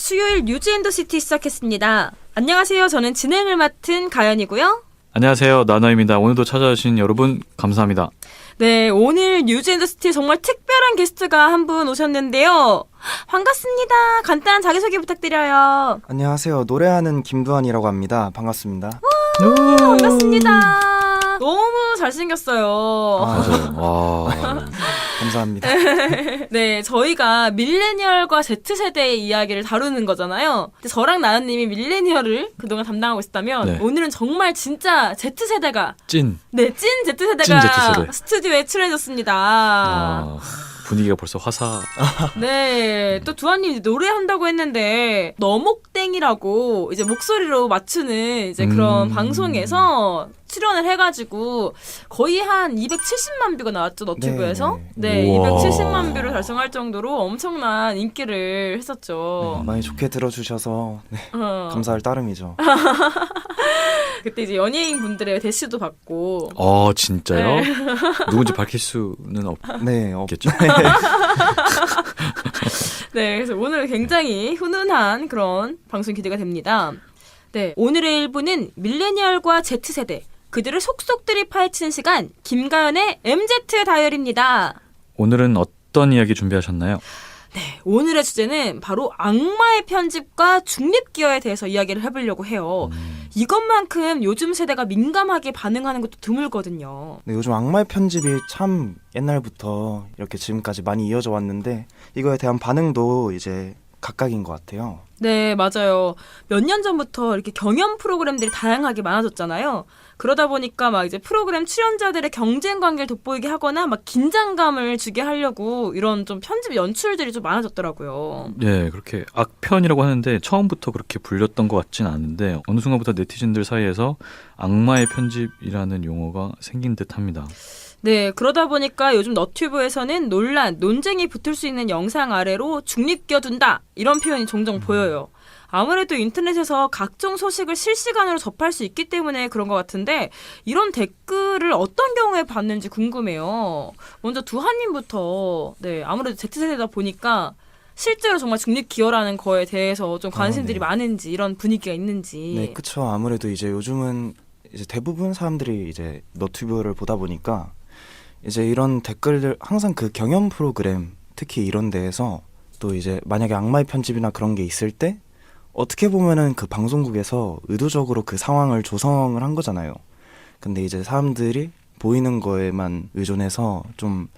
수요일 뉴즈앤더시티 시작했습니다. 안녕하세요. 저는 진행을 맡은 가연이고요. 안녕하세요. 나너입니다. 오늘도 찾아주신 여러분 감사합니다. 네, 오늘 뉴즈앤더시티 정말 특별한 게스트가 한 분 오셨는데요. 반갑습니다. 간단한 자기소개 부탁드려요. 안녕하세요. 노래하는 김두한이라고 합니다. 반갑습니다. 반갑습니다. 너무 잘생겼어요. 맞아요. 와. 감사합니다. 네, 저희가 밀레니얼과 Z세대의 이야기를 다루는 거잖아요. 근데 저랑 나은님이 밀레니얼을 그동안 담당하고 있었다면 네. 오늘은 정말 진짜 Z세대가 찐. 네, 찐 Z세대가 찐 Z세대. 스튜디오에 출연해줬습니다. 분위기가 벌써 화사. 네, 또 두한님 노래한다고 했는데 너목땡이라고 이제 목소리로 맞추는 이제 그런 방송에서 출연을 해가지고 거의 한 270만 뷰가 나왔죠, 너튜브에서. 네, 우와. 270만 뷰를 달성할 정도로 엄청난 인기를 했었죠. 많이 좋게 들어주셔서 감사할 따름이죠. 그때 이제 연예인 분들의 대시도 받고. 진짜요? 네. 누군지 밝힐 수는 네, 없겠죠? 네, 그래서 오늘 굉장히 훈훈한 그런 방송 기대가 됩니다. 네, 오늘의 일부는 밀레니얼과 Z세대, 그들을 속속들이 파헤치는 시간, 김가연의 MZ 다이어리입니다. 오늘은 어떤 이야기 준비하셨나요? 네, 오늘의 주제는 바로 악마의 편집과 중립기여에 대해서 이야기를 해보려고 해요. 이것만큼 요즘 세대가 민감하게 반응하는 것도 드물거든요. 네, 요즘 악마의 편집이 참 옛날부터 이렇게 지금까지 많이 이어져 왔는데 이거에 대한 반응도 이제 각각인 것 같아요. 네, 맞아요. 몇 년 전부터 이렇게 경연 프로그램들이 다양하게 많아졌잖아요. 그러다 보니까 막 이제 프로그램 출연자들의 경쟁 관계를 돋보이게 하거나 막 긴장감을 주게 하려고 이런 좀 편집 연출들이 좀 많아졌더라고요. 네, 그렇게 악편이라고 하는데 처음부터 그렇게 불렸던 것 같진 않은데 어느 순간부터 네티즌들 사이에서 악마의 편집이라는 용어가 생긴 듯합니다. 네, 그러다 보니까 요즘 너튜브에서는 논란, 논쟁이 붙을 수 있는 영상 아래로 중립기여둔다 이런 표현이 종종 보여요. 아무래도 인터넷에서 각종 소식을 실시간으로 접할 수 있기 때문에 그런 것 같은데 이런 댓글을 어떤 경우에 받는지 궁금해요. 먼저 두한님부터. 네, 아무래도 Z세대다 보니까 실제로 정말 중립기여라는 거에 대해서 좀 관심들이 네. 많은지 이런 분위기가 있는지. 네, 그쵸. 아무래도 이제 요즘은 이제 대부분 사람들이 이제 너튜브를 보다 보니까 이제 이런 댓글들 항상 그 경연 프로그램 특히 이런 데에서 또 이제 만약에 악마의 편집이나 그런 게 있을 때 어떻게 보면은 그 방송국에서 의도적으로 그 상황을 조성을 한 거잖아요. 근데 이제 사람들이 보이는 거에만 의존해서 좀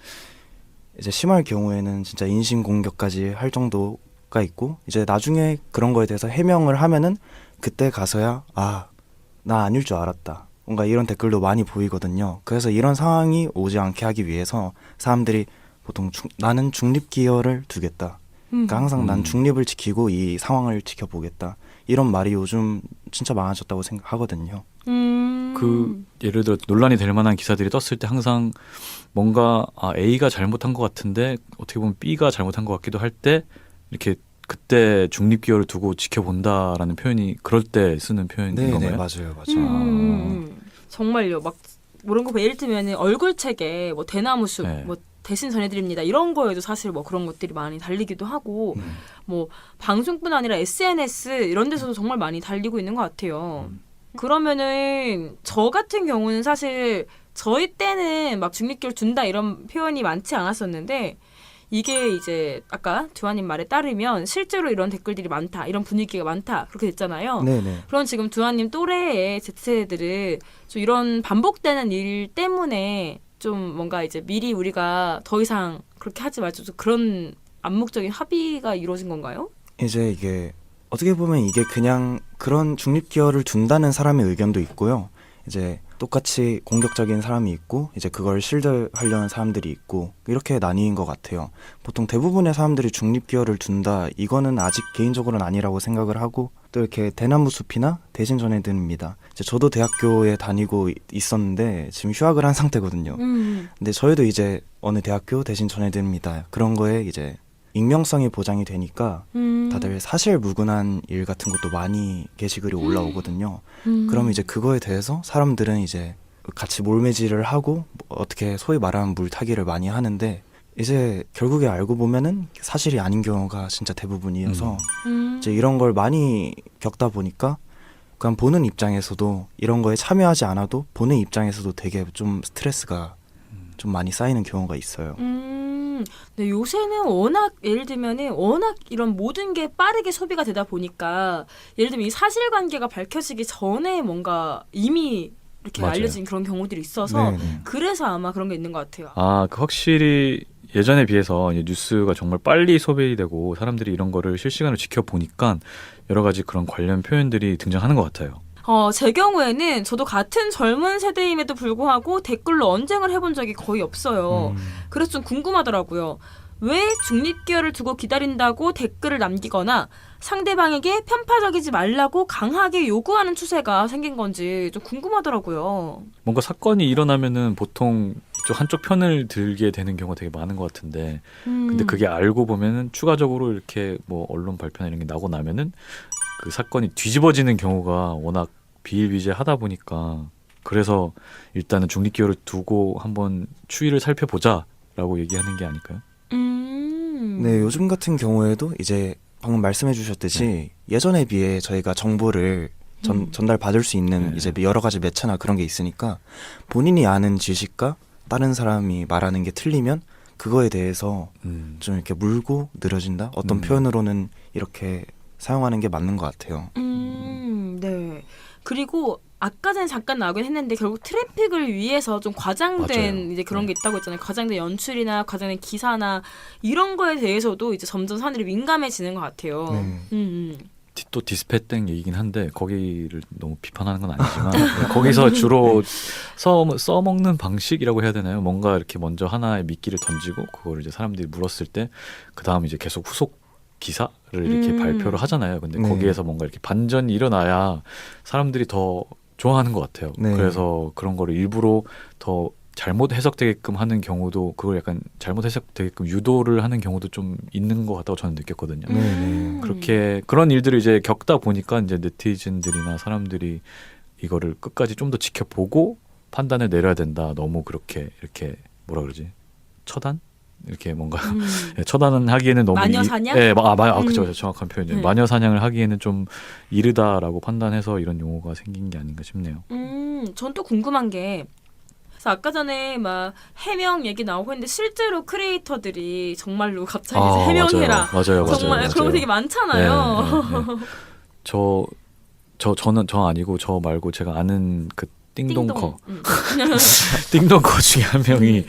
이제 심할 경우에는 진짜 인신공격까지 할 정도가 있고 이제 나중에 그런 거에 대해서 해명을 하면은 그때 가서야 나 아닐 줄 알았다. 뭔가 이런 댓글도 많이 보이거든요. 그래서 이런 상황이 오지 않게 하기 위해서 사람들이 보통 나는 중립기여를 두겠다. 그러니까 항상 난 중립을 지키고 이 상황을 지켜보겠다. 이런 말이 요즘 진짜 많아졌다고 생각하거든요. 그 예를 들어 논란이 될 만한 기사들이 떴을 때 항상 뭔가 A가 잘못한 것 같은데 어떻게 보면 B가 잘못한 것 같기도 할 때 이렇게 그때 중립기여를 두고 지켜본다라는 표현이 그럴 때 쓰는 표현인 네, 건가요? 맞아요. 정말요. 막 이런 거 예를 들면 얼굴책에 뭐 대나무숲, 네. 뭐 대신 전해드립니다. 이런 거에도 사실 뭐 그런 것들이 많이 달리기도 하고 뭐 방송뿐 아니라 SNS 이런 데서도 정말 많이 달리고 있는 것 같아요. 그러면은 저 같은 경우는 사실 저희 때는 막 중립기여를 둔다 이런 표현이 많지 않았었는데 이게 이제 아까 두한님 말에 따르면 실제로 이런 댓글들이 많다, 이런 분위기가 많다 그렇게 됐잖아요. 네네. 그럼 지금 두한님 또래의 Z세대들은 좀 이런 반복되는 일 때문에 좀 뭔가 이제 미리 우리가 더 이상 그렇게 하지 말자 그런 암묵적인 합의가 이루어진 건가요? 이제 이게 어떻게 보면 이게 그냥 그런 중립기여를 둔다는 사람의 의견도 있고요. 이제 똑같이 공격적인 사람이 있고 이제 그걸 실드하려는 사람들이 있고 이렇게 나뉘는 것 같아요. 보통 대부분의 사람들이 중립기여를 둔다 이거는 아직 개인적으로는 아니라고 생각을 하고 또 이렇게 대나무 숲이나 대신 전해드립니다. 이제 저도 대학교에 다니고 있었는데 지금 휴학을 한 상태거든요. 근데 저희도 이제 어느 대학교 대신 전해드립니다. 그런 거에 이제 익명성이 보장이 되니까 다들 사실무근한 일 같은 것도 많이 게시글이 올라오거든요. 그러면 이제 그거에 대해서 사람들은 이제 같이 몰매질을 하고 어떻게 소위 말하면 물타기를 많이 하는데 이제 결국에 알고 보면은 사실이 아닌 경우가 진짜 대부분이어서 음. 이제 이런 걸 많이 겪다 보니까 그냥 보는 입장에서도 이런 거에 참여하지 않아도 보는 입장에서도 되게 좀 스트레스가 좀 많이 쌓이는 경우가 있어요. 네, 요새는 워낙 예를 들면은 워낙 이런 모든 게 빠르게 소비가 되다 보니까 예를 들면 이 사실관계가 밝혀지기 전에 뭔가 이미 이렇게 맞아요. 알려진 그런 경우들이 있어서 네네. 그래서 아마 그런 게 있는 것 같아요. 그 확실히 예전에 비해서 이제 뉴스가 정말 빨리 소비되고 사람들이 이런 거를 실시간으로 지켜보니까 여러 가지 그런 관련 표현들이 등장하는 것 같아요. 제 경우에는 저도 같은 젊은 세대임에도 불구하고 댓글로 언쟁을 해본 적이 거의 없어요. 그래서 좀 궁금하더라고요. 왜 중립기여를 두고 기다린다고 댓글을 남기거나 상대방에게 편파적이지 말라고 강하게 요구하는 추세가 생긴 건지 좀 궁금하더라고요. 뭔가 사건이 일어나면은 보통 좀 한쪽 편을 들게 되는 경우가 되게 많은 것 같은데 근데 그게 알고 보면은 추가적으로 이렇게 뭐 언론 발표나 이런 게 나고 나면은 그 사건이 뒤집어지는 경우가 워낙 비일비재하다 보니까 그래서 일단은 중립기여를 두고 한번 추이를 살펴보자라고 얘기하는 게 아닐까요? 네, 요즘 같은 경우에도 이제 방금 말씀해 주셨듯이 예전에 비해 저희가 정보를 전달받을 수 있는 네. 이제 여러 가지 매체나 그런 게 있으니까 본인이 아는 지식과 다른 사람이 말하는 게 틀리면 그거에 대해서 좀 이렇게 물고 늘어진다? 어떤 표현으로는 이렇게 사용하는 게 맞는 것 같아요. 네. 그리고 아까 전에 잠깐 나오긴 했는데 결국 트래픽을 위해서 좀 과장된 맞아요. 이제 그런 게 있다고 했잖아요. 과장된 연출이나 과장된 기사나 이런 거에 대해서도 이제 점점 사람들이 민감해지는 것 같아요. 네. 또 디스패땡 얘기긴 한데 거기를 너무 비판하는 건 아니지만 거기서 주로 써먹는 방식이라고 해야 되나요? 뭔가 이렇게 먼저 하나의 미끼를 던지고 그걸 이제 사람들이 물었을 때 그 다음 이제 계속 후속 기사를 이렇게 발표를 하잖아요. 근데 네. 거기에서 뭔가 이렇게 반전이 일어나야 사람들이 더 좋아하는 것 같아요. 네. 그래서 그런 거를 일부러 더 잘못 해석되게끔 하는 경우도 그걸 약간 잘못 해석되게끔 유도를 하는 경우도 좀 있는 것 같다고 저는 느꼈거든요. 네. 그렇게 그런 일들을 이제 겪다 보니까 이제 네티즌들이나 사람들이 이거를 끝까지 좀 더 지켜보고 판단을 내려야 된다. 너무 그렇게 이렇게 뭐라 그러지? 처단? 이렇게 뭔가 처단은 하기에는 너무 마녀 사냥? 그죠, 정확한 표현이에요. 네. 마녀 사냥을 하기에는 좀 이르다라고 판단해서 이런 용어가 생긴 게 아닌가 싶네요. 전 또 궁금한 게 그래서 아까 전에 막 해명 얘기 나오고 했는데 실제로 크리에이터들이 정말로 갑자기 이제 해명해라. 맞아요. 정말 그런 거 되게 많잖아요. 네. 저는 저 아니고 저 말고 제가 아는 그 띵동커 띵동커 중에 한 명이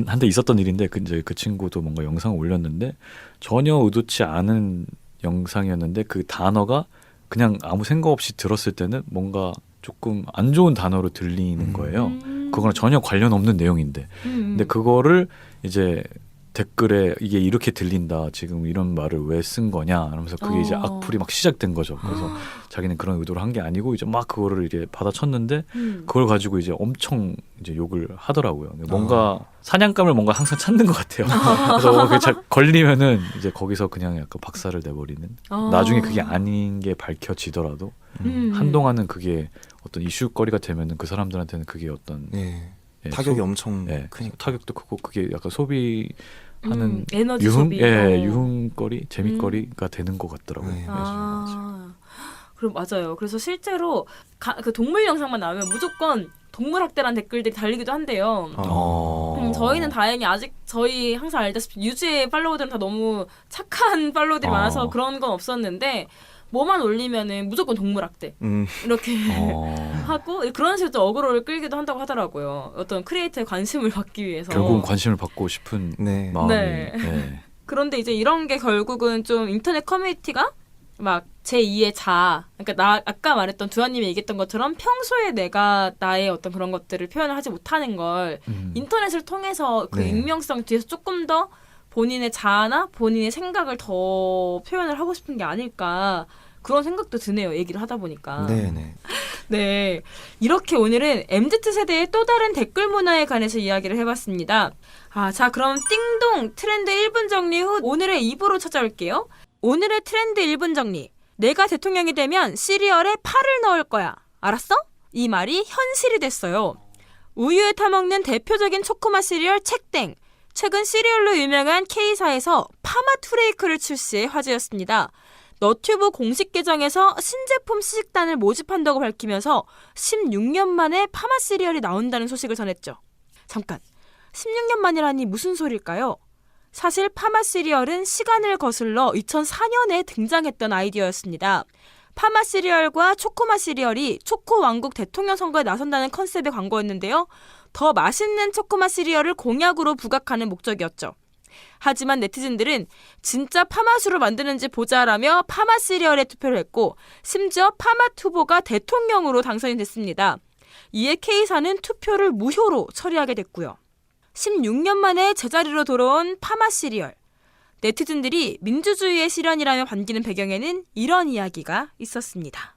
한때 있었던 일인데 이제 그 친구도 뭔가 영상을 올렸는데 전혀 의도치 않은 영상이었는데 그 단어가 그냥 아무 생각 없이 들었을 때는 뭔가 조금 안 좋은 단어로 들리는 거예요. 그거랑 전혀 관련 없는 내용인데 근데 그거를 이제 댓글에 이게 이렇게 들린다. 지금 이런 말을 왜 쓴 거냐. 하면서 그게 이제 악플이 막 시작된 거죠. 그래서 자기는 그런 의도로 한 게 아니고 이제 막 그거를 이제 받아쳤는데 그걸 가지고 이제 엄청 이제 욕을 하더라고요. 뭔가 사냥감을 뭔가 항상 찾는 것 같아요. 그래서 그게 잘 걸리면은 이제 거기서 그냥 약간 박살을 내버리는. 나중에 그게 아닌 게 밝혀지더라도 한동안은 그게 어떤 이슈거리가 되면은 그 사람들한테는 그게 어떤 네. 예, 타격이 엄청 크니까. 타격도 크고 그게 약간 소비하는 에너지 유흥, 소비. 유흥거리, 재미거리가 되는 것 같더라고요. 네. 그럼 맞아요. 그래서 실제로 그 동물 영상만 나오면 무조건 동물학대라는 댓글들이 달리기도 한대요. 저희는 다행히 아직 저희 항상 알다시피 유주의 팔로워들은 다 너무 착한 팔로워들이 많아서 그런 건 없었는데 뭐만 올리면은 무조건 동물학대 이렇게 하고 그런 식으로 또 어그로를 끌기도 한다고 하더라고요. 어떤 크리에이터의 관심을 받기 위해서. 결국은 관심을 받고 싶은 네. 마음이. 네. 네. 그런데 이제 이런 게 결국은 좀 인터넷 커뮤니티가 막 제2의 자아, 그러니까 아까 말했던 두아님이 얘기했던 것처럼 평소에 내가 나의 어떤 그런 것들을 표현을 하지 못하는 걸 인터넷을 통해서 그 네. 익명성 뒤에서 조금 더 본인의 자아나 본인의 생각을 더 표현을 하고 싶은 게 아닐까 그런 생각도 드네요. 얘기를 하다 보니까. 네네. 네, 이렇게 오늘은 MZ세대의 또 다른 댓글 문화에 관해서 이야기를 해봤습니다. 자 그럼 띵동 트렌드 1분 정리 후 오늘의 2부로 찾아올게요. 오늘의 트렌드 1분 정리. 내가 대통령이 되면 시리얼에 파를 넣을 거야. 알았어? 이 말이 현실이 됐어요. 우유에 타먹는 대표적인 초코맛 시리얼 책땡. 최근 시리얼로 유명한 K사에서 파마투레이크를 출시해 화제였습니다. 너튜브 공식 계정에서 신제품 시식단을 모집한다고 밝히면서 16년 만에 파마 시리얼이 나온다는 소식을 전했죠. 잠깐, 16년 만이라니 무슨 소릴까요? 사실 파마 시리얼은 시간을 거슬러 2004년에 등장했던 아이디어였습니다. 파마 시리얼과 초코맛 시리얼이 초코왕국 대통령 선거에 나선다는 컨셉의 광고였는데요. 더 맛있는 초코맛 시리얼을 공약으로 부각하는 목적이었죠. 하지만 네티즌들은 진짜 파맛으로 만드는지 보자라며 파마 시리얼에 투표를 했고 심지어 파맛 후보가 대통령으로 당선이 됐습니다. 이에 K사는 투표를 무효로 처리하게 됐고요. 16년 만에 제자리로 돌아온 파마 시리얼. 네티즌들이 민주주의의 실현이라며 반기는 배경에는 이런 이야기가 있었습니다.